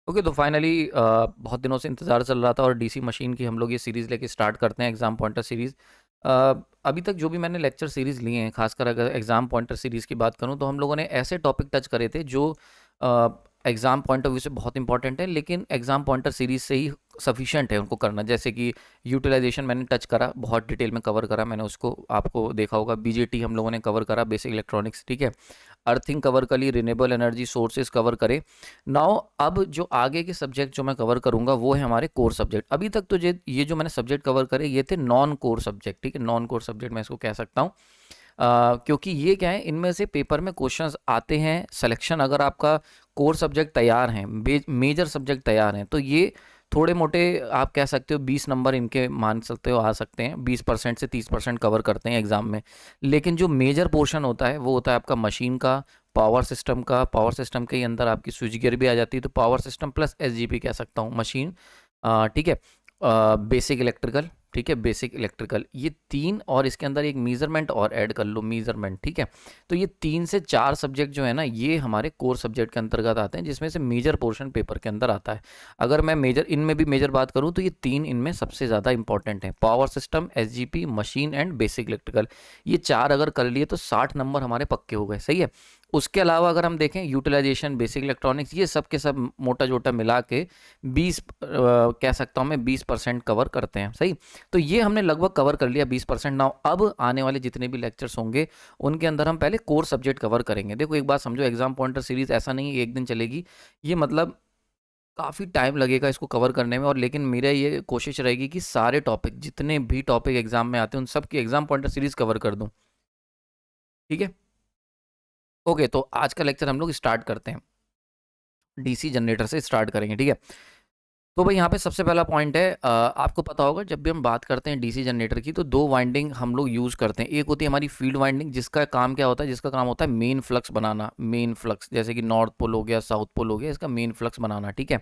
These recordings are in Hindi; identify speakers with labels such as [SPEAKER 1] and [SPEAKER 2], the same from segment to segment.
[SPEAKER 1] ओके, तो फाइनली बहुत दिनों से इंतज़ार चल रहा था और डीसी मशीन की हम लोग ये सीरीज़ लेके स्टार्ट करते हैं, एग्ज़ाम पॉइंटर सीरीज़। अभी तक जो भी मैंने लेक्चर सीरीज़ लिए हैं, खासकर अगर एग्ज़ाम पॉइंटर सीरीज़ की बात करूँ, तो हम लोगों ने ऐसे टॉपिक टच करे थे जो एग्ज़ाम पॉइंट ऑफ व्यू से बहुत इंपॉर्टेंट है, लेकिन एग्ज़ाम पॉइंटर सीरीज़ से ही सफिशिएंट है उनको करना। जैसे कि यूटिलाइजेशन मैंने टच करा, बहुत डिटेल में कवर करा मैंने उसको, आपको देखा होगा। बीजेटी हम लोगों ने कवर करा, बेसिक इलेक्ट्रॉनिक्स, ठीक है। अर्थिंग कवर करी, रिन्यूएबल एनर्जी सोर्सेज कवर करे। नाउ अब जो आगे के सब्जेक्ट जो मैं कवर करूंगा वो है हमारे कोर सब्जेक्ट। अभी तक तो ये जो मैंने सब्जेक्ट कवर करे ये थे नॉन कोर सब्जेक्ट, ठीक है। नॉन कोर सब्जेक्ट मैं इसको कह सकता हूँ, क्योंकि ये क्या है, इनमें से पेपर में क्वेश्चंस आते हैं। सिलेक्शन अगर आपका कोर सब्जेक्ट तैयार हैं, मेजर सब्जेक्ट तैयार हैं, तो ये थोड़े मोटे आप कह सकते हो 20 नंबर इनके मान सकते हो आ सकते हैं। 20% से 30% कवर करते हैं एग्जाम में। लेकिन जो मेजर पोर्शन होता है वो होता है आपका मशीन का, पावर सिस्टम का। पावर सिस्टम के अंदर आपकी स्विच गियर भी आ जाती है, तो पावर सिस्टम प्लस एसजीपी कह सकता हूँ, मशीन, ठीक है। बेसिक इलेक्ट्रिकल, ठीक है, बेसिक इलेक्ट्रिकल, ये तीन, और इसके अंदर एक मेजरमेंट और ऐड कर लो, मेजरमेंट, ठीक है। तो ये 3 से 4 सब्जेक्ट जो है ना, ये हमारे कोर सब्जेक्ट के अंतर्गत आते हैं, जिसमें से मेजर पोर्शन पेपर के अंदर आता है। अगर मैं मेजर इनमें भी मेजर बात करूं तो ये तीन इनमें सबसे ज़्यादा इंपॉर्टेंट है: power system, SGP, machine and basic electrical. ये 4 अगर कर लिए तो 60 नंबर हमारे पक्के हो गए, सही है। उसके अलावा अगर हम देखें यूटिलाइजेशन, बेसिक इलेक्ट्रॉनिक्स, ये सब के सब मोटा जोटा मिला के 20 कह सकता हूँ मैं 20% कवर करते हैं, सही। तो ये हमने लगभग कवर कर लिया 20%। नाउ अब आने वाले जितने भी लेक्चर्स होंगे उनके अंदर हम पहले कोर सब्जेक्ट कवर करेंगे। देखो एक बात समझो, एग्जाम पॉइंटर सीरीज ऐसा नहीं है एक दिन चलेगी, ये मतलब काफ़ी टाइम लगेगा इसको कवर करने में। और लेकिन मेरा ये कोशिश रहेगी कि सारे टॉपिक, जितने भी टॉपिक एग्जाम में आते हैं, उन सब की एग्जाम पॉइंटर सीरीज कवर कर दूं, ठीक है। ओके, तो आज का लेक्चर हम लोग स्टार्ट करते हैं, डीसी जनरेटर से स्टार्ट करेंगे, ठीक है। तो भाई यहाँ पे सबसे पहला पॉइंट है, आपको पता होगा जब भी हम बात करते हैं डीसी जनरेटर की, तो दो वाइंडिंग हम लोग यूज़ करते हैं। एक होती है हमारी फील्ड वाइंडिंग, जिसका काम क्या होता है, जिसका काम होता है मेन फ्लक्स बनाना। मेन फ्लक्स जैसे कि नॉर्थ पोल हो गया, साउथ पोल हो गया, इसका मेन फ्लक्स बनाना, ठीक है।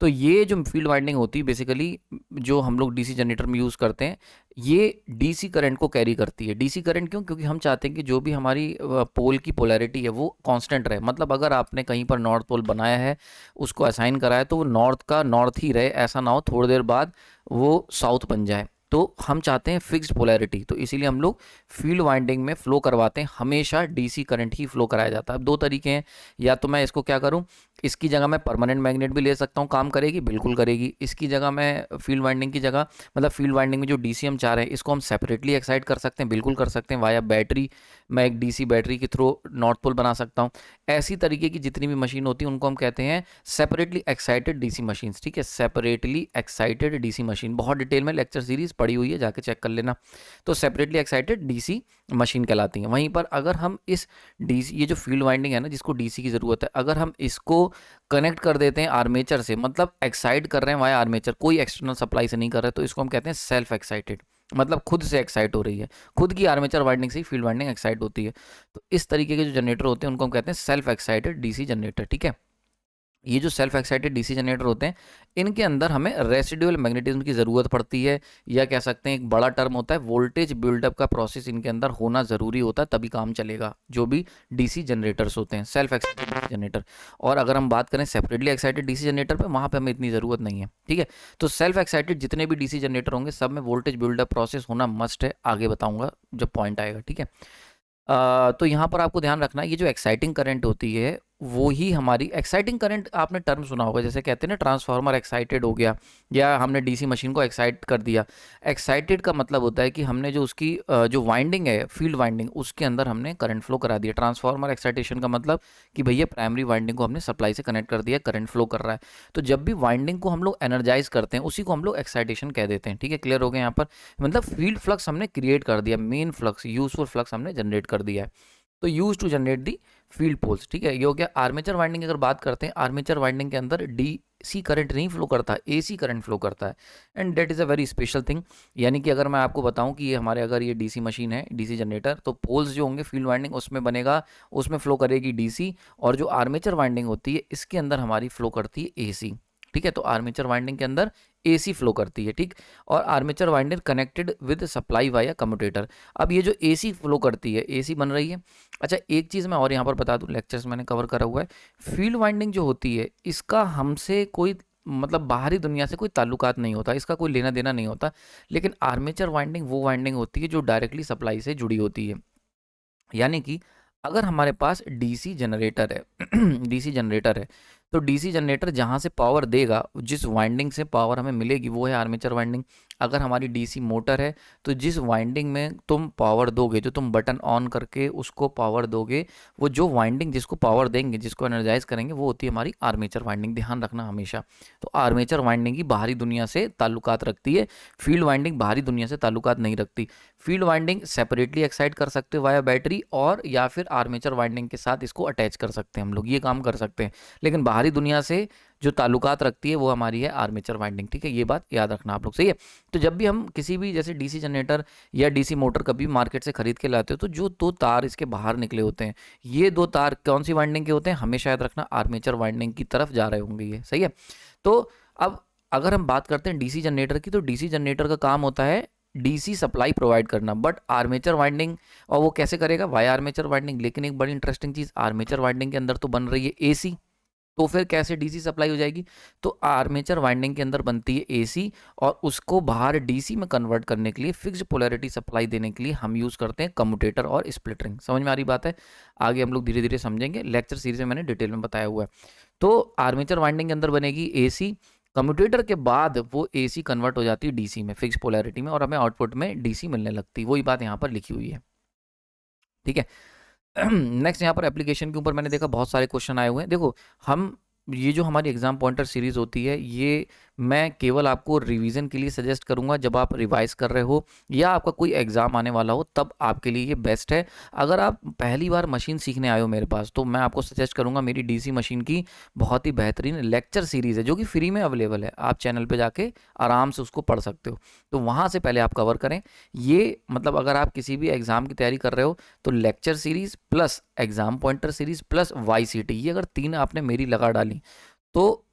[SPEAKER 1] तो ये जो फील्ड वाइंडिंग होती है बेसिकली, जो हम लोग डीसी जनरेटर में यूज़ करते हैं, ये डीसी करंट को कैरी करती है। डीसी करंट क्यों? क्योंकि हम चाहते हैं कि जो भी हमारी पोल की पोलैरिटी है वो कांस्टेंट रहे। मतलब अगर आपने कहीं पर नॉर्थ पोल बनाया है, उसको असाइन करा है, तो वो नॉर्थ का नॉर्थ ही रहे, ऐसा ना हो थोड़ी देर बाद वो साउथ बन जाए। तो हम चाहते हैं फिक्स्ड पोलैरिटी, तो इसीलिए हम लोग फील्ड वाइंडिंग में फ्लो करवाते हैं, हमेशा डीसी करंट ही फ्लो कराया जाता है। अब दो तरीके हैं, या तो मैं इसको क्या करूं, इसकी जगह मैं परमानेंट मैग्नेट भी ले सकता हूँ, काम करेगी, बिल्कुल करेगी। इसकी जगह मैं फील्ड वाइंडिंग की जगह, मतलब फील्ड वाइंडिंग में जो डीसी हम चाह रहे हैं, इसको हम सेपरेटली एक्साइट कर सकते हैं, बिल्कुल कर सकते हैं, वाया बैटरी। मैं एक डीसी बैटरी के थ्रू नॉर्थ पोल बना सकता हूँ। ऐसी तरीके की जितनी भी मशीन होती है उनको हम कहते हैं सेपरेटली एक्साइटेड डीसी मशीन, ठीक है। सेपरेटली एक्साइटेड डीसी मशीन, बहुत डिटेल में लेक्चर सीरीज पड़ी हुई है, जाके चेक कर लेना। तो सेपरेटली एक्साइटेड डीसी मशीन कहलाती हैं। वहीं पर अगर हम इस डीसी, ये जो फील्ड वाइंडिंग है ना, जिसको डीसी की ज़रूरत है, अगर हम इसको कनेक्ट कर देते हैं आर्मेचर से, मतलब एक्साइट कर रहे हैं वाया आर्मेचर, कोई एक्सटर्नल सप्लाई से नहीं कर रहे, तो इसको हम कहते हैं सेल्फ एक्साइटेड। मतलब खुद से एक्साइट हो रही है, खुद की आर्मेचर वाइंडिंग से ही फील्ड वाइंडिंग एक्साइट होती है। तो इस तरीके के जो जनरेटर होते हैं उनको हम कहते हैं सेल्फ एक्साइटेड डीसी जनरेटर, ठीक है। ये जो सेल्फ एक्साइटेड डीसी जनरेटर होते हैं, इनके अंदर हमें रेसिडुअल मैग्नेटिज्म की ज़रूरत पड़ती है, या कह सकते हैं एक बड़ा टर्म होता है वोल्टेज बिल्डअप का प्रोसेस इनके अंदर होना ज़रूरी होता है, तभी काम चलेगा। जो भी डीसी जनरेटर्स होते हैं, सेल्फ एक्साइटेड डीसी जनरेटर। और अगर हम बात करें सेपरेटली एक्साइटेड डीसी जनरेटर पे, वहाँ पे हमें इतनी ज़रूरत नहीं है, ठीक है। तो सेल्फ एक्साइटेड जितने भी डीसी जनरेटर होंगे, सब में वोल्टेज बिल्डअप प्रोसेस होना मस्ट है, आगे बताऊँगा जब पॉइंट आएगा, ठीक है। तो यहाँ पर आपको ध्यान रखना है, ये जो एक्साइटिंग करंट होती है वो ही हमारी एक्साइटिंग करंट, आपने टर्म सुना होगा, जैसे कहते हैं ना ट्रांसफार्मर एक्साइटेड हो गया, या हमने डीसी मशीन को एक्साइट कर दिया। एक्साइटेड का मतलब होता है कि हमने जो उसकी जो वाइंडिंग है, फील्ड वाइंडिंग, उसके अंदर हमने करंट फ्लो करा दिया। ट्रांसफार्मर एक्साइटेशन का मतलब कि भैया प्राइमरी वाइंडिंग को हमने सप्लाई से कनेक्ट कर दिया, करंट फ्लो कर रहा है। तो जब भी वाइंडिंग को हम लोग एनर्जाइज करते हैं, उसी को हम लोग एक्साइटेशन कह देते हैं, ठीक है। क्लियर हो गया यहाँ पर? मतलब फील्ड फ्लक्स हमने क्रिएट कर दिया, मेन फ्लक्स, यूजफुल फ्लक्स हमने जनरेट कर दिया है। तो use to generate the field poles, ठीक है। ये हो गया आर्मेचर वाइंडिंग। अगर बात करते हैं, आर्मेचर वाइंडिंग के अंदर डीसी करंट नहीं फ्लो करता, एसी करंट फ्लो करता है, and that is a very special thing. यानी कि अगर मैं आपको बताऊं कि ये हमारे, अगर ये डीसी मशीन है, डीसी जनरेटर, तो पोल्स जो होंगे फील्ड वाइंडिंग उसमें बनेगा, उसमें फ्लो करेगी डीसी, और जो आर्मेचर वाइंडिंग होती है इसके अंदर हमारी फ्लो करती है एसी, ठीक है, तो आर्मेचर वाइंडिंग के अंदर एसी फ्लो करती है, ठीक। और armature winding connected with supply via commutator. अब ये जो एसी फ्लो करती है, एसी बन रही है। अच्छा, एक चीज़ मैं और यहाँ पर बता दूं, लेक्चर्स मैंने कवर करा हुआ है, फील्ड वाइंडिंग जो होती है इसका हमसे कोई मतलब बाहरी दुनिया से कोई ताल्लुकात नहीं होता, इसका कोई लेना देना नहीं होता। लेकिन आर्मेचर वाइंडिंग वो वाइंडिंग होती है जो डायरेक्टली सप्लाई से जुड़ी होती है। यानी कि अगर हमारे पास डीसी जनरेटर है डीसी जनरेटर है, तो डीसी जनरेटर जहाँ से पावर देगा, जिस वाइंडिंग से पावर हमें मिलेगी वो है आर्मेचर वाइंडिंग। अगर हमारी डीसी मोटर है तो जिस वाइंडिंग में तुम पावर दोगे, जो तुम बटन ऑन करके उसको पावर दोगे, वो जो वाइंडिंग जिसको पावर देंगे, जिसको एनर्जाइज करेंगे, वो होती है हमारी आर्मेचर वाइंडिंग। ध्यान रखना हमेशा। तो आर्मेचर वाइंडिंग ही बाहरी दुनिया से ताल्लुकात रखती है, फील्ड वाइंडिंग बाहरी दुनिया से ताल्लुकात नहीं रखती। फील्ड वाइंडिंग सेपरेटली एक्साइट कर सकते हो वाया बैटरी, और या फिर आर्मेचर वाइंडिंग के साथ इसको अटैच कर सकते हैं हम लोग, ये काम कर सकते हैं। लेकिन बाहरी दुनिया से जो ताल्लुकात रखती है वो हमारी है आर्मेचर वाइंडिंग, ठीक है, ये बात याद रखना आप लोग, सही है। तो जब भी हम किसी भी जैसे डीसी जनरेटर या डीसी मोटर कभी मार्केट से खरीद के लाते हो, तो जो दो तार इसके बाहर निकले होते हैं, ये दो तार कौन सी वाइंडिंग के होते हैं? हमेशा याद रखना आर्मेचर वाइंडिंग की तरफ जा रहे होंगे ये, सही है। तो अब अगर हम बात करते हैं डीसी जनरेटर की, तो डीसी जनरेटर का काम होता है डीसी सप्लाई प्रोवाइड करना, बट आर्मेचर वाइंडिंग, और वो कैसे करेगा? Via armature winding. लेकिन एक बड़ी इंटरेस्टिंग चीज़, आर्मेचर वाइंडिंग के अंदर तो बन रही है एसी, तो फिर कैसे डीसी सप्लाई हो जाएगी? तो आर्मेचर वाइंडिंग के अंदर बनती है एसी, और उसको बाहर डीसी में कन्वर्ट करने के लिए, फिक्स्ड पोलैरिटी सप्लाई देने के लिए हम यूज़ करते हैं कम्यूटेटर और स्प्लिटरिंग। समझ में आ रही बात है? आगे हम लोग धीरे धीरे समझेंगे, लेक्चर सीरीज में मैंने डिटेल में बताया हुआ है। तो आर्मेचर वाइंडिंग के अंदर बनेगी एसी, कम्यूटेटर के बाद वो एसी कन्वर्ट हो जाती है डीसी में, फिक्स्ड पोलैरिटी में, और हमें आउटपुट में डीसी मिलने लगती है। वही बात यहाँ पर लिखी हुई है, ठीक है। नेक्स्ट यहाँ पर एप्लीकेशन के ऊपर मैंने देखा बहुत सारे क्वेश्चन आए हुए हैं। देखो, हम ये जो हमारी एग्जाम पॉइंटर सीरीज होती है, ये मैं केवल आपको रिवीजन के लिए सजेस्ट करूंगा जब आप रिवाइज कर रहे हो या आपका कोई एग्जाम आने वाला हो, तब आपके लिए ये बेस्ट है। अगर आप पहली बार मशीन सीखने आए हो मेरे पास, तो मैं आपको सजेस्ट करूंगा मेरी डीसी मशीन की बहुत ही बेहतरीन लेक्चर सीरीज है, जो कि फ्री में अवेलेबल है। आप चैनल पे जाके आराम से उसको पढ़ सकते हो, तो वहाँ से पहले आप कवर करें। ये मतलब अगर आप किसी भी एग्जाम की तैयारी कर रहे हो, तो lecture series plus exam pointer series plus YCT, ये अगर तीन आपने मेरी लगा डाली, तो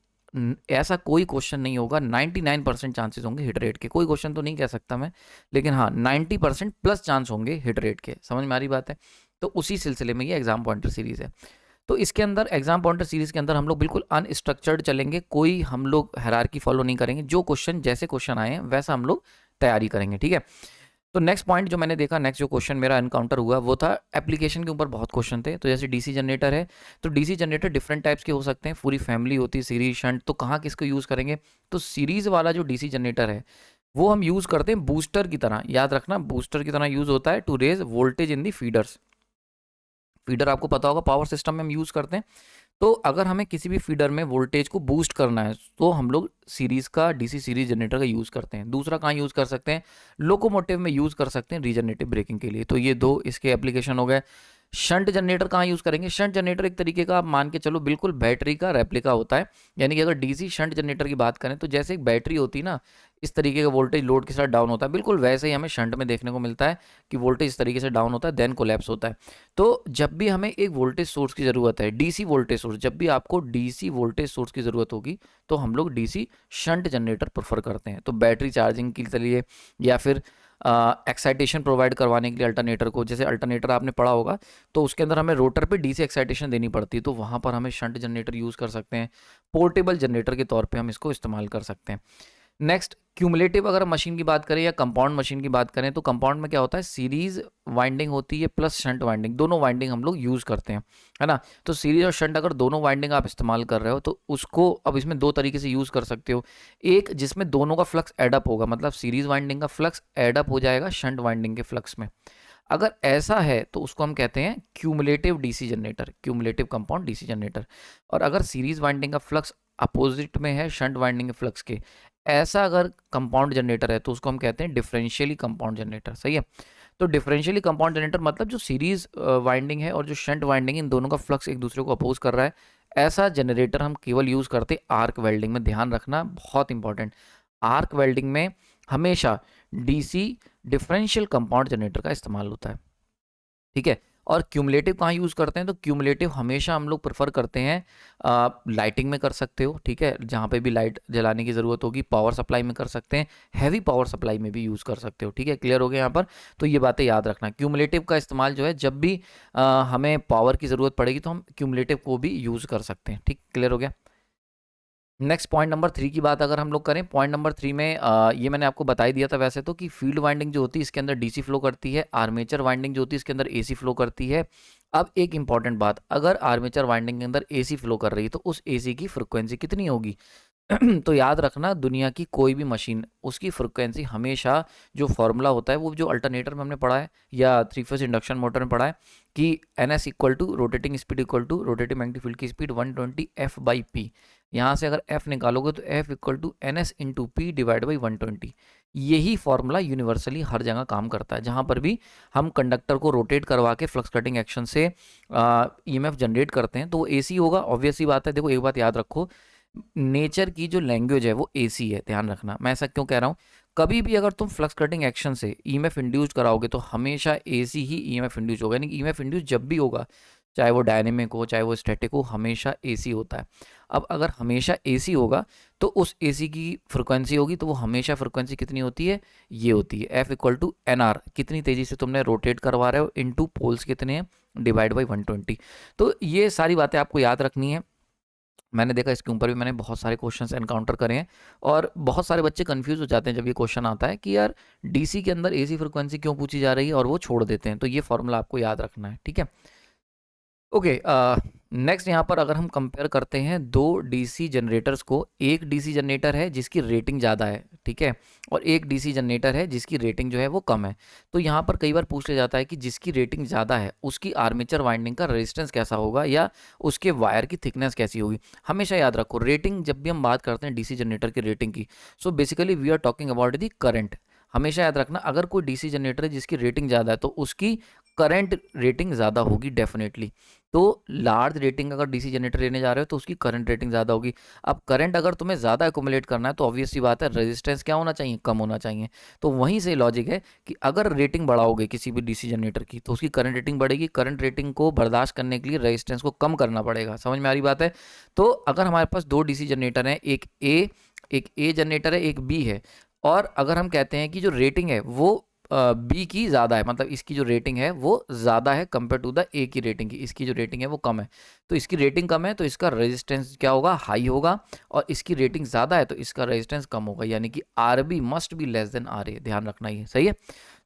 [SPEAKER 1] ऐसा कोई क्वेश्चन नहीं होगा, 99% चांसेस होंगे हिट रेट के। कोई क्वेश्चन तो नहीं कह सकता मैं, लेकिन हाँ 90% प्लस चांस होंगे हिट रेट के। समझ में आ रही बात है? तो उसी सिलसिले में ये एग्जाम पॉइंटर सीरीज है। तो इसके अंदर एग्जाम पॉइंटर सीरीज के अंदर हम लोग बिल्कुल अनस्ट्रक्चर्ड चलेंगे, कोई हम लोग हायरार्की फॉलो नहीं करेंगे। जो क्वेश्चन जैसे क्वेश्चन आए हैं वैसा हम लोग तैयारी करेंगे, ठीक है। तो नेक्स्ट पॉइंट जो मैंने देखा, नेक्स्ट जो क्वेश्चन मेरा एनकाउंटर हुआ, वो था एप्लीकेशन के ऊपर। बहुत क्वेश्चन थे। तो जैसे डीसी जनरेटर है, तो डीसी जनरेटर डिफरेंट टाइप्स के हो सकते हैं, पूरी फैमिली होती है, सीरीज शंट। तो कहाँ किसको यूज़ करेंगे? तो सीरीज वाला जो डीसी जनरेटर है वो हम यूज़ करते हैं बूस्टर की तरह। याद रखना, बूस्टर की तरह यूज़ होता है to raise voltage in the feeders. Feeder आपको पता होगा, पावर सिस्टम में हम यूज़ करते हैं। तो अगर हमें किसी भी फीडर में वोल्टेज को बूस्ट करना है, तो हम लोग सीरीज का डीसी सीरीज जनरेटर का यूज़ करते हैं। दूसरा कहाँ यूज़ कर सकते हैं? लोकोमोटिव में यूज़ कर सकते हैं रीजनरेटिव ब्रेकिंग के लिए। तो ये दो इसके एप्लीकेशन हो गए। शंट जनरेटर कहाँ यूज़ करेंगे? शंट जनरेटर एक तरीके का आप मान के चलो बिल्कुल बैटरी का रेप्लिका होता है। यानी कि अगर डीसी शंट जनरेटर की बात करें, तो जैसे एक बैटरी होती है ना, इस तरीके का वोल्टेज लोड के साथ डाउन होता है, बिल्कुल वैसे ही हमें शंट में देखने को मिलता है कि वोल्टेज इस तरीके से डाउन होता है, देन कोलैप्स होता है। तो जब भी हमें एक वोल्टेज सोर्स की ज़रूरत है, डीसी वोल्टेज सोर्स, जब भी आपको डीसी वोल्टेज सोर्स की ज़रूरत होगी, तो हम लोग डीसी शंट जनरेटर प्रेफर करते हैं। तो बैटरी चार्जिंग के लिए या फिर एक्साइटेशन प्रोवाइड करवाने के लिए अल्टरनेटर को, जैसे अल्टरनेटर आपने पढ़ा होगा, तो उसके अंदर हमें रोटर पे डीसी एक्साइटेशन देनी पड़ती है, तो वहाँ पर हमें शंट जनरेटर यूज़ कर सकते हैं। पोर्टेबल जनरेटर के तौर पे हम इसको इस्तेमाल कर सकते हैं। नेक्स्ट, क्यूमुलेटिव अगर मशीन की बात करें या कंपाउंड मशीन की बात करें, तो कंपाउंड में क्या होता है? सीरीज वाइंडिंग होती है प्लस शंट वाइंडिंग, दोनों वाइंडिंग हम लोग यूज़ करते हैं, है ना। तो सीरीज और शंट अगर दोनों वाइंडिंग आप इस्तेमाल कर रहे हो, तो उसको अब इसमें दो तरीके से यूज़ कर सकते हो। एक जिसमें दोनों का फ्लक्स एडअप होगा, मतलब सीरीज वाइंडिंग का फ्लक्स एडअप हो जाएगा शंट वाइंडिंग के फ्लक्स में। अगर ऐसा है तो उसको हम कहते हैं cumulative DC generator, cumulative compound DC generator. और अगर सीरीज वाइंडिंग का फ्लक्स अपोजिट में है शंट वाइंडिंग के फ्लक्स के, ऐसा अगर कंपाउंड जनरेटर है, तो उसको हम कहते हैं डिफरेंशियली कंपाउंड जनरेटर, सही है। तो डिफरेंशियली कंपाउंड जनरेटर मतलब जो सीरीज वाइंडिंग है और जो शंट वाइंडिंग है, इन दोनों का फ्लक्स एक दूसरे को अपोज कर रहा है, ऐसा जनरेटर हम केवल यूज़ करते हैं आर्क वेल्डिंग में। ध्यान रखना, बहुत इंपॉर्टेंट, आर्क वेल्डिंग में हमेशा डीसी डिफरेंशियल कंपाउंड जनरेटर का इस्तेमाल होता है, ठीक है। और क्यूमुलेटिव कहाँ यूज़ करते हैं, तो क्यूमुलेटिव हमेशा हम लोग प्रेफर करते हैं लाइटिंग में कर सकते हो, ठीक है, जहाँ पे भी लाइट जलाने की ज़रूरत होगी, पावर सप्लाई में कर सकते हैं, हैवी पावर सप्लाई में भी यूज़ कर सकते हो, ठीक है, क्लियर हो गया यहाँ पर। तो ये बातें याद रखना, क्यूमुलेटिव का इस्तेमाल जो है जब भी हमें पावर की ज़रूरत पड़ेगी तो हम क्यूमुलेटिव को भी यूज़ कर सकते हैं, ठीक, क्लियर हो गया। नेक्स्ट पॉइंट नंबर 3 की बात अगर हम लोग करें, पॉइंट नंबर 3 में ये मैंने आपको बता ही दिया था वैसे तो, कि फील्ड वाइंडिंग जो होती है इसके अंदर डीसी फ्लो करती है, आर्मेचर वाइंडिंग जो होती है इसके अंदर एसी फ्लो करती है। अब एक इंपॉर्टेंट बात, अगर आर्मेचर वाइंडिंग के अंदर एसी फ्लो कर रही है तो उस एसी की फ्रिक्वेंसी कितनी होगी? तो याद रखना, दुनिया की कोई भी मशीन, उसकी फ्रिक्वेंसी हमेशा, जो फॉर्मूला होता है वो जो अल्टरनेटर में हमने पढ़ा है या 3 फेज इंडक्शन मोटर में पढ़ा है कि N S equal to rotating speed equal to rotative magnetic field की स्पीड 120 एफ बाई पी। यहाँ से अगर एफ निकालोगे तो F equal to N S into P divide by 120। यही फॉर्मूला यूनिवर्सली हर जगह काम करता है, जहाँ पर भी हम कंडक्टर को रोटेट करवा के फ्लक्स कटिंग एक्शन से ईएमएफ जनरेट करते हैं तो वो एसी होगा, ऑब्वियस सी बात है। देखो एक बात याद रखो, नेचर की जो लैंग्वेज है वो एसी है, ध्यान रखना। मैं ऐसा क्यों कह रहा हूँ, कभी भी अगर तुम फ्लक्स कटिंग एक्शन से ईएमएफ इंड्यूस कराओगे तो हमेशा एसी ही ईएमएफ इंड्यूस होगा, यानी कि ईएमएफ इंड्यूस जब भी होगा, चाहे वो डायनेमिक हो चाहे वो स्टैटिक हो, हमेशा एसी होता है। अब अगर हमेशा एसी होगा तो उस एसी की फ्रिक्वेंसी होगी, तो वो हमेशा फ्रिक्वेंसी कितनी होती है, ये होती है F equal to N R, कितनी तेजी से तुमने रोटेट करवा रहे हो, इनटू पोल्स कितने हैं, डिवाइड बाई 120। तो ये सारी बातें आपको याद रखनी है। मैंने देखा इसके ऊपर भी मैंने बहुत सारे क्वेश्चंस एनकाउंटर करे हैं और बहुत सारे बच्चे कंफ्यूज हो जाते हैं जब ये क्वेश्चन आता है कि यार डीसी के अंदर एसी फ्रिक्वेंसी क्यों पूछी जा रही है, और वो छोड़ देते हैं। तो ये फॉर्मूला आपको याद रखना है, ठीक है। ओके, नेक्स्ट यहाँ पर अगर हम कंपेयर करते हैं दो डीसी जनरेटर्स को, एक डीसी जनरेटर है जिसकी रेटिंग ज़्यादा है, ठीक है, और एक डीसी जनरेटर है जिसकी रेटिंग जो है वो कम है। तो यहाँ पर कई बार पूछ लिया जाता है कि जिसकी रेटिंग ज़्यादा है उसकी आर्मेचर वाइंडिंग का रेजिस्टेंस कैसा होगा या उसके वायर की थिकनेस कैसी होगी। हमेशा याद रखो, रेटिंग जब भी हम बात करते हैं डीसी जनरेटर की रेटिंग की, so basically we are talking about the current. हमेशा याद रखना, अगर कोई डीसी जनरेटर है जिसकी रेटिंग ज़्यादा है तो उसकी करंट रेटिंग ज़्यादा होगी डेफिनेटली। तो लार्ज रेटिंग अगर डीसी जनरेटर लेने जा रहे हो तो उसकी करंट रेटिंग ज़्यादा होगी। अब करंट अगर तुम्हें ज़्यादा एकुमुलेट करना है तो ऑब्वियस सी बात है रेजिस्टेंस क्या होना चाहिए, कम होना चाहिए। तो वहीं से लॉजिक है कि अगर रेटिंग बढ़ाओगे किसी भी डीसी जनरेटर की तो उसकी करंट रेटिंग बढ़ेगी। करंट रेटिंग को बर्दाश्त करने के लिए रेजिस्टेंस को कम करना पड़ेगा। समझ में आ रही बात है। तो अगर हमारे पास दो डीसी जनरेटर हैं, एक ए जनरेटर है, एक बी है, और अगर हम कहते हैं कि जो रेटिंग है वो बी की ज़्यादा है, मतलब इसकी जो रेटिंग है वो ज़्यादा है कंपेयर टू द ए की रेटिंग की, इसकी जो रेटिंग है वो कम है, तो इसकी रेटिंग कम है तो इसका रेजिस्टेंस क्या होगा, हाई होगा, और इसकी रेटिंग ज़्यादा है तो इसका रेजिस्टेंस कम होगा, यानी कि R B must be less than R A. ध्यान रखना, ये सही है।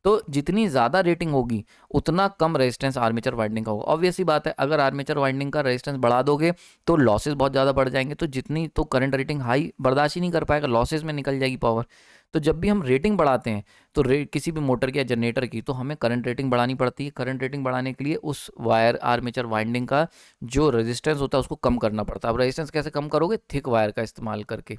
[SPEAKER 1] तो जितनी ज़्यादा रेटिंग होगी उतना कम रेजिस्टेंस आर्मेचर वाइंडिंग का होगा। ऑब्वियस सी बात है, अगर आर्मेचर वाइंडिंग का रेजिस्टेंस बढ़ा दोगे तो लॉसेस बहुत ज़्यादा बढ़ जाएंगे, तो जितनी तो करंट रेटिंग हाई बर्दाश्त ही नहीं कर पाएगा, लॉसेस में निकल जाएगी पावर। तो जब भी हम रेटिंग बढ़ाते हैं तो किसी भी मोटर की या जनरेटर की, तो हमें करंट रेटिंग बढ़ानी पड़ती है। करंट रेटिंग बढ़ाने के लिए उस वायर आर्मेचर वाइंडिंग का जो रेजिस्टेंस होता है उसको कम करना पड़ता है। अब रेजिस्टेंस कैसे कम करोगे, थिक वायर का इस्तेमाल करके,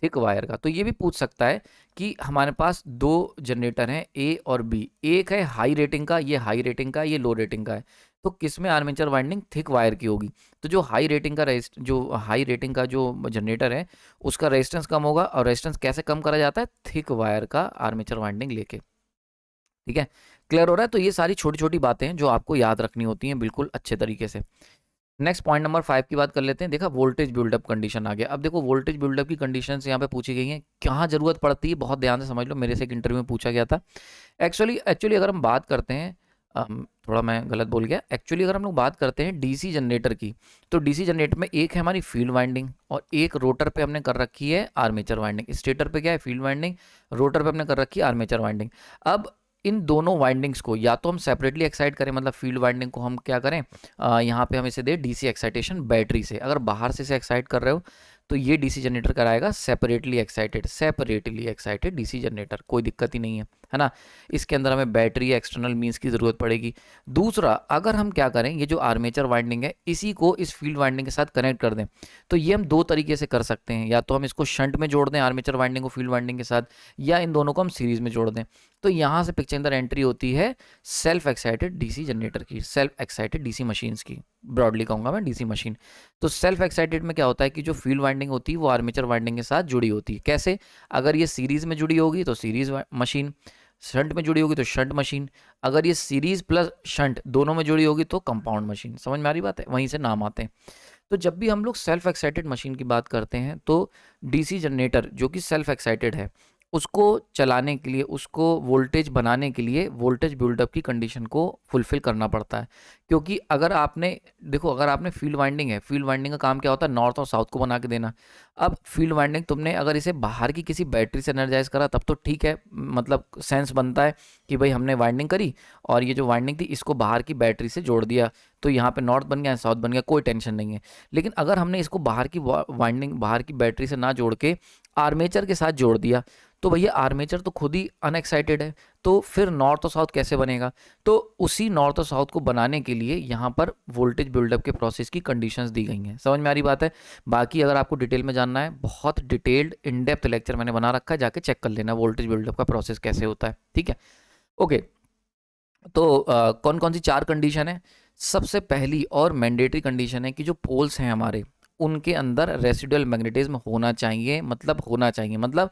[SPEAKER 1] थिक वायर का। तो ये भी पूछ सकता है कि हमारे पास दो जनरेटर हैं ए और बी, एक है हाई रेटिंग का, ये हाई रेटिंग का, ये लो रेटिंग का है, तो किस में आर्मेचर वाइंडिंग थिक वायर की होगी। तो जो हाई रेटिंग का जो जनरेटर है उसका रेजिस्टेंस कम होगा, और रेजिस्टेंस कैसे कम करा जाता है, थिक वायर का आर्मेचर वाइंडिंग लेके। ठीक है, क्लियर हो रहा है। तो ये सारी छोटी छोटी बातें हैं जो आपको याद रखनी होती हैं बिल्कुल अच्छे तरीके से। नेक्स्ट पॉइंट नंबर 5 की बात कर लेते हैं। देखा, वोल्टेज बिल्डअप कंडीशन आ गया। अब देखो, वोल्टेज बिल्डअप की कंडीशन यहाँ पे पूछी गई है, कहाँ जरूरत पड़ती है, बहुत ध्यान से समझ लो, मेरे से एक इंटरव्यू में पूछा गया था। एक्चुअली अगर हम बात करते हैं, थोड़ा मैं गलत बोल गया, एक्चुअली अगर हम लोग बात करते हैं डीसी जनरेटर की, तो डीसी जनरेटर में एक है हमारी फील्ड वाइंडिंग और एक रोटर पे हमने कर रखी है आर्मेचर वाइंडिंग। स्टेटर पे क्या है, फील्ड वाइंडिंग, रोटर पे हमने कर रखी है आर्मेचर वाइंडिंग। अब इन दोनों वाइंडिंग्स को या तो हम सेपरेटली एक्साइट करें, मतलब फील्ड वाइंडिंग को हम क्या करें, यहाँ पे हम इसे दे डीसी एक्साइटेशन बैटरी से। अगर बाहर से इसे एक्साइट कर रहे हो तो ये डीसी जनरेटर कराएगा सेपरेटली एक्साइटेड डीसी जनरेटर, कोई दिक्कत ही नहीं है ना। इसके अंदर हमें बैटरी या एक्सटर्नल मींस की ज़रूरत पड़ेगी। दूसरा, अगर हम क्या करें, ये जो आर्मेचर वाइंडिंग है इसी को इस फील्ड वाइंडिंग के साथ कनेक्ट कर दें, तो ये हम दो तरीके से कर सकते हैं। या तो हम इसको शंट में जोड़ दें आर्मेचर वाइंडिंग को फील्ड वाइंडिंग के साथ, या इन दोनों को हम सीरीज में जोड़ दें। तो यहाँ से पिक्चर अंदर एंट्री होती है सेल्फ एक्साइटेड डीसी जनरेटर की, सेल्फ एक्साइटेड डीसी मशीन्स की, ब्रॉडली कहूँगा मैं डीसी मशीन। तो सेल्फ एक्साइटेड में क्या होता है कि जो फील्ड वाइंडिंग होती है वो आर्मेचर वाइंडिंग के साथ जुड़ी होती है। कैसे, अगर ये सीरीज में जुड़ी होगी तो सीरीज मशीन, शंट में जुड़ी होगी तो शंट मशीन, अगर ये सीरीज प्लस शंट दोनों में जुड़ी होगी तो कंपाउंड मशीन। समझ में आ रही बात है, वहीं से नाम आते हैं। तो जब भी हम लोग सेल्फ एक्साइटेड मशीन की बात करते हैं तो डीसी जनरेटर जो कि सेल्फ एक्साइटेड है, उसको चलाने के लिए, उसको वोल्टेज बनाने के लिए वोल्टेज बिल्डअप की कंडीशन को फुलफिल करना पड़ता है। क्योंकि अगर आपने देखो, अगर आपने फील्ड वाइंडिंग है, फील्ड वाइंडिंग का काम क्या होता है, नॉर्थ और साउथ को बना के देना। अब फील्ड वाइंडिंग तुमने अगर इसे बाहर की किसी बैटरी से एनर्जाइज करा तब तो ठीक है, मतलब सेंस बनता है कि भाई हमने वाइंडिंग करी और ये जो वाइंडिंग थी इसको बाहर की बैटरी से जोड़ दिया, तो यहाँ पे नॉर्थ बन गया, साउथ बन गया, कोई टेंशन नहीं है। लेकिन अगर हमने इसको बाहर की वाइंडिंग, बाहर की बैटरी से ना जोड़ के आर्मेचर के साथ जोड़ दिया, तो भैया आर्मेचर तो खुद ही अनएक्साइटेड है, तो फिर नॉर्थ और साउथ कैसे बनेगा। तो उसी नॉर्थ और साउथ को बनाने के लिए यहाँ पर वोल्टेज बिल्डअप के प्रोसेस की कंडीशंस दी गई हैं। समझ में आ रही बात है। बाकी अगर आपको डिटेल में जानना है, बहुत डिटेल्ड इन डेप्थ लेक्चर मैंने बना रखा है, जाके चेक कर लेना वोल्टेज बिल्डअप का प्रोसेस कैसे होता है, ठीक है। ओके, तो कौन कौन सी 4 कंडीशन है। सबसे पहली और मैंडेटरी कंडीशन है कि जो पोल्स हैं हमारे, उनके अंदर रेसिडुअल मैग्नेटिज्म होना चाहिए। मतलब होना चाहिए मतलब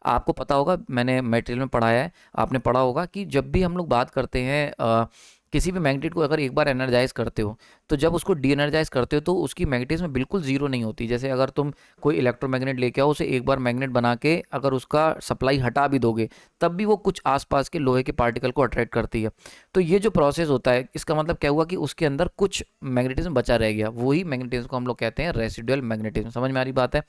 [SPEAKER 1] आपको पता होगा, मैंने मटेरियल में पढ़ाया है, आपने पढ़ा होगा कि जब भी हम लोग बात करते हैं किसी भी मैग्नेट को अगर एक बार एनर्जाइज करते हो, तो जब उसको डी एनर्जाइज करते हो तो उसकी मैग्नेटिज्म बिल्कुल जीरो नहीं होती। जैसे अगर तुम कोई इलेक्ट्रोमैग्नेट लेके आओ, उसे एक बार मैग्नेट बना के अगर उसका सप्लाई हटा भी दोगे, तब भी वो कुछ आसपास के लोहे के पार्टिकल को अट्रैक्ट करती है। तो ये जो प्रोसेस होता है, इसका मतलब क्या हुआ कि उसके अंदर कुछ मैग्नेटिज्म बचा रह गया, वही मैग्नेटिज्म को हम लोग कहते हैं रेसिडुअल मैग्नेटिज्म। समझ में आ रही बात है।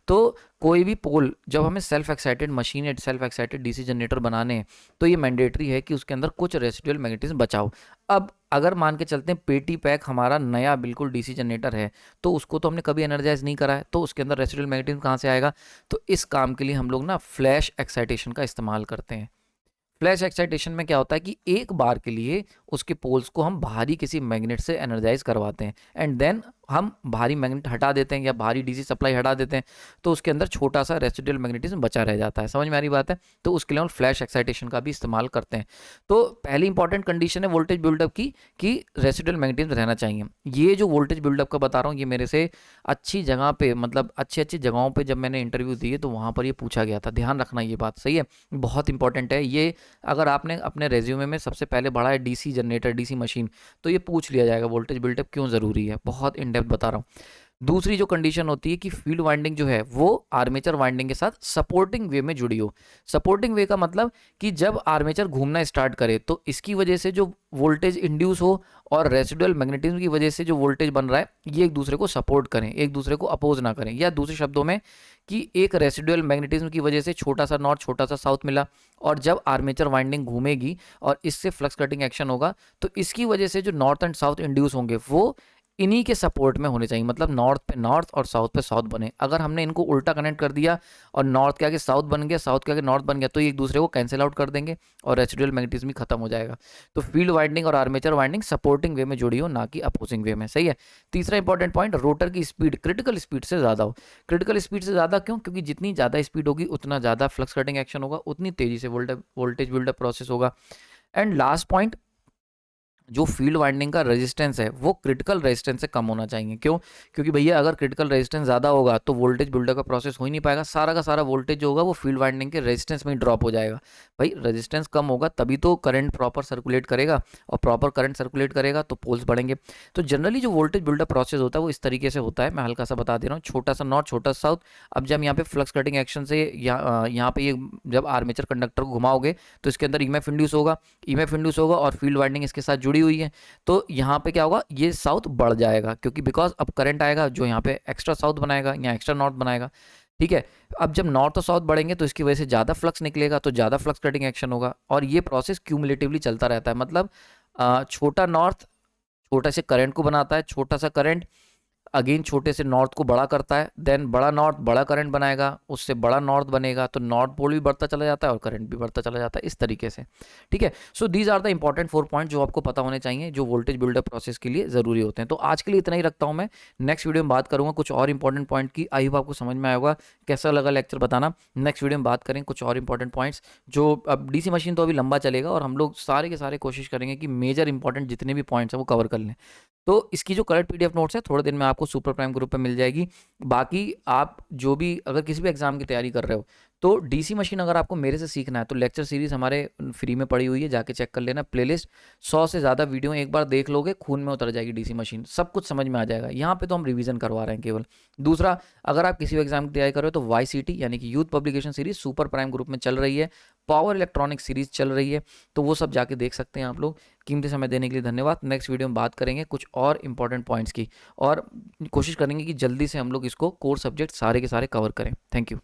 [SPEAKER 1] तो कोई भी पोल जब हमें सेल्फ एक्साइटेड मशीन या सेल्फ एक्साइटेड डीसी जनरेटर बनाने हैं, तो ये मैंडेटरी है कि उसके अंदर कुछ रेसिडुअल मैग्नेटिज्म बचाओ। अब अगर मान के चलते हैं पेटी पैक हमारा नया बिल्कुल डीसी जनरेटर है, तो उसको तो हमने कभी एनर्जाइज नहीं करा है, तो उसके अंदर रेसिडुअल मैग्नेटिज्म कहाँ से आएगा। तो इस काम के लिए हम लोग ना फ्लैश एक्साइटेशन का इस्तेमाल करते हैं। फ्लैश एक्साइटेशन में क्या होता है कि एक बार के लिए उसके पोल्स को हम बाहरी किसी मैग्नेट से एनर्जाइज करवाते हैं, एंड देन हम भारी मैग्नेट हटा देते हैं या भारी डीसी सप्लाई हटा देते हैं, तो उसके अंदर छोटा सा रेसिडुअल मैग्नेटिज्म बचा रह जाता है। समझ में आ रही बात है। तो उसके लिए हम फ्लैश एक्साइटेशन का भी इस्तेमाल करते हैं। तो पहली इंपॉर्टेंट कंडीशन है वोल्टेज बिल्डअप की कि रेसिडुअल मैग्नेटिज्म रहना चाहिए। ये जो वोल्टेज बिल्डअप का बता रहा हूँ, ये मेरे से अच्छी जगह पे, मतलब अच्छी अच्छी जगहों पे जब मैंने इंटरव्यू दिए तो वहाँ पर ये पूछा गया था। ध्यान रखना ये बात, सही है, बहुत इंपॉर्टेंट है ये। अगर आपने अपने रेज्यूमे में सबसे पहले पढ़ा है डीसी जनरेटर, डीसी मशीन, तो ये पूछ लिया जाएगा वोल्टेज बिल्डअप क्यों ज़रूरी है। बहुत इन डेप्थ बता रहा हूँ। दूसरी जो कंडीशन होती है कि फील्ड वाइंडिंग जो है वो आर्मेचर वाइंडिंग के साथ सपोर्टिंग वे में जुड़ी हो। सपोर्टिंग वे का मतलब कि जब आर्मेचर घूमना स्टार्ट करे तो इसकी वजह से जो वोल्टेज इंड्यूस हो और रेसिडुअल मैग्नेटिज्म की वजह से जो वोल्टेज बन रहा है, ये एक दूसरे को सपोर्ट करें, एक दूसरे को अपोज ना करें। या दूसरे शब्दों में कि एक रेसिडुअल मैग्नेटिज्म की वजह से छोटा सा नॉर्थ छोटा सा साउथ मिला, और जब आर्मेचर वाइंडिंग घूमेगी और इससे फ्लक्स कटिंग एक्शन होगा, तो इसकी वजह से जो नॉर्थ एंड साउथ इंड्यूस होंगे वो इन्हीं के सपोर्ट में होने चाहिए। मतलब नॉर्थ पे नॉर्थ और साउथ पे साउथ बने। अगर हमने इनको उल्टा कनेक्ट कर दिया और नॉर्थ के आगे साउथ बन गया, साउथ के आगे नॉर्थ बन गया, तो ये एक दूसरे को कैंसिल आउट कर देंगे और रेसिडुअल मैग्नेटिज्म भी खत्म हो जाएगा। तो फील्ड वाइंडिंग और आर्मेचर वाइंडिंग सपोर्टिंग वे में जुड़ी हो, ना कि अपोजिंग वे में, सही है। तीसरा इंपॉर्टेंट पॉइंट, रोटर की स्पीड क्रिटिकल स्पीड से ज़्यादा हो। क्रिटिकल स्पीड से ज़्यादा क्यों? क्योंकि जितनी ज़्यादा स्पीड होगी उतना ज़्यादा फ्लक्स कटिंग एक्शन होगा, उतनी तेज़ी से वोल्टेज बिल्डअप प्रोसेस होगा। एंड लास्ट पॉइंट, जो फील्ड वाइंडिंग का रेजिस्टेंस है वो क्रिटिकल रेजिस्टेंस से कम होना चाहिए। क्यों? क्योंकि भैया अगर क्रिटिकल रेजिस्टेंस ज़्यादा होगा तो वोल्टेज बिल्डअप का प्रोसेस हो ही नहीं पाएगा। सारा का सारा वोल्टेज जो होगा वो फील्ड वाइंडिंग के रेजिस्टेंस में ही ड्रॉप हो जाएगा। भाई रेजिस्टेंस कम होगा तभी तो करंट प्रॉपर सर्कुलेट करेगा, और प्रॉपर करंट सर्कुलेट करेगा तो पोल्स बढ़ेंगे। तो जनरली जो वोल्टेज बिल्डअप प्रोसेस होता है वो इस तरीके से होता है। मैं हल्का सा बता दे रहा हूँ, छोटा सा नॉर्थ छोटा सा साउथ। अब जब यहाँ पे फ्लक्स कटिंग एक्शन से यहाँ पे ये जब आर्मेचर कंडक्टर को घुमाओगे तो इसके अंदर ईएमएफ इंड्यूस होगा, ईएमएफ इंड्यूस होगा और फील्ड वाइंडिंग इसके साथ जुड़ी हुई है। तो यहाँ पे क्या होगा, ये साउथ बढ़ जाएगा क्योंकि बिकॉज अब करंट आएगा जो यहाँ पे एक्स्ट्रा साउथ बनाएगा या एक्स्ट्रा नॉर्थ बनाएगा। ठीक है। अब जब नॉर्थ और साउथ बढ़ेंगे तो इसकी वजह से ज़्यादा फ्लक्स निकलेगा, तो ज़्यादा फ्लक्स कटिंग एक्शन होगा, और ये प्रोसेस क्यूमुलेटिवली चलता रहता है। मतलब छोटा नॉर्थ छोटा से करंट को बनाता है, छोटा सा करंट अगेन छोटे से नॉर्थ को बड़ा करता है, देन बड़ा नॉर्थ बड़ा करंट बनाएगा, उससे बड़ा नॉर्थ बनेगा, तो नॉर्थ पोल भी बढ़ता चला जाता है और करंट भी बढ़ता चला जाता है, इस तरीके से। ठीक है। So these are the important 4 point जो आपको पता होने चाहिए, जो वोल्टेज बिल्डअप प्रोसेस के लिए जरूरी होते हैं। तो आज के लिए इतना ही रखता हूँ मैं। नेक्स्ट वीडियो में बात करूंगा कुछ और इंपॉर्टेंट पॉइंट की। आई होप आपको समझ में आया होगा। कैसा लगा लेक्चर बताना। नेक्स्ट वीडियो में बात करें कुछ और इंपॉर्टेंट पॉइंट्स। जो अब डीसी मशीन तो अभी लंबा चलेगा और हम लोग सारे के सारे कोशिश करेंगे कि मेजर इंपॉर्टेंट जितने भी पॉइंट्स हैं वो कवर कर लें। तो इसकी जो करेक्ट पीडीएफ नोट्स है थोड़े दिन में आपको सुपर प्राइम ग्रुप पे मिल जाएगी। बाकी आप जो भी अगर किसी भी एग्जाम की तैयारी कर रहे हो तो डीसी मशीन अगर आपको मेरे से सीखना है तो लेक्चर सीरीज़ हमारे फ्री में पड़ी हुई है, जाके चेक कर लेना प्लेलिस्ट। 100 से ज़्यादा वीडियो एक बार देख लोगे, खून में उतर जाएगी डीसी मशीन, सब कुछ समझ में आ जाएगा। यहाँ पे तो हम रिवीजन करवा रहे हैं केवल। दूसरा, अगर आप किसी भी एग्जाम की तैयारी कर रहे हो तो वाईसीटी यानी कि youth publication series super prime group में चल रही है, पावर इलेक्ट्रॉनिक्स सीरीज चल रही है, तो वो सब जाके देख सकते हैं आप लोग। कीमती समय देने के लिए धन्यवाद। नेक्स्ट वीडियो में बात करेंगे कुछ और इंपॉर्टेंट पॉइंट्स की, और कोशिश करेंगे कि जल्दी से हम लोग इसको कोर सब्जेक्ट सारे के सारे कवर करें। Thank you.